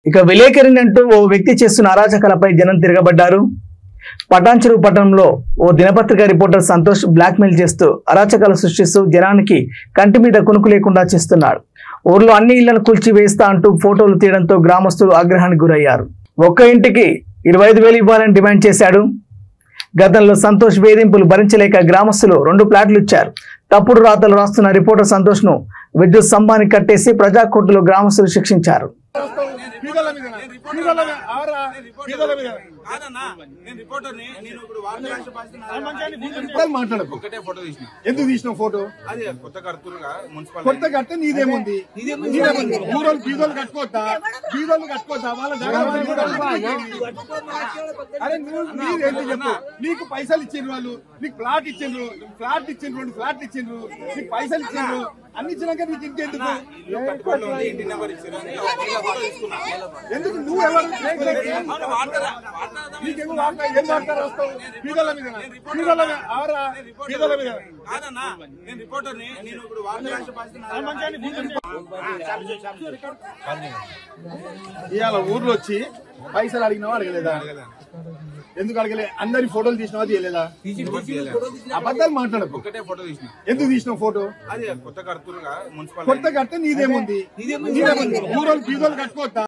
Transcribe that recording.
ఇక విలేకరిని అంటూ ఓ వ్యక్తి చేస్తున్న అరాచకాలపై జనం తిరగబడ్డారు. పటాన్చెరు పట్టణంలో ఓ దినపత్రిక రిపోర్టర్ సంతోష్ బ్లాక్మెయిల్ చేస్తూ అరాచకాలు సృష్టిస్తూ జనానికి కంటి మీద కునుకు లేకుండా చేస్తున్నాడు. ఊర్లో అన్ని ఇళ్లను కూల్చివేస్తా అంటూ ఫోటోలు తీయడంతో గ్రామస్తులు ఆగ్రహానికి గురయ్యారు. ఒక్క ఇంటికి 25,000 ఇవ్వాలని డిమాండ్ చేశాడు. గతంలో సంతోష్ వేధింపులు భరించలేక గ్రామస్తులు 2 ప్లాట్లు ఇచ్చారు. తప్పుడు రాతలు రాస్తున్న రిపోర్టర్ సంతోష్ ను విద్యుత్ స్తంభానికి కట్టేసి ప్రజాకోర్టులో గ్రామస్తులు శిక్షించారు. ఎందుకు తీసిన ఫోటో కొత్త కట్ట నీదేముంది? బీదోళ్ళు కట్టుకోవద్దా? బీదోళ్ళు కట్టుకోవద్దా? వాళ్ళ అరే నీదేంటి చెప్పు. నీకు పైసలు ఇచ్చిండ్రు, వాళ్ళు నీకు ఫ్లాట్ ఇచ్చిండ్రు, 2 ఫ్లాట్లు ఇచ్చిండ్రు, నీకు పైసలు ఇచ్చిండ్రు, అన్ని ఇచ్చినాక నీకు ఇంకెందుకు? ఎందుకు నువ్వు ఎవరు నీకేమో ఏం వాడతారు? వస్తావు బీదోళ్ళ మీద ఇవాళ ఊర్లో వచ్చి పైసలు అడిగినావా? అడగలేదా? ఎందుకు అడగలే? అందరి ఫోటోలు తీసినావా? తీయలేదా? అబద్ధాలు మాట్లాడకు. ఎందుకు తీసిన ఫోటో? కొత్త కట్ట నీదేముంది? బీదోళ్ళు కట్టుకోవద్దా?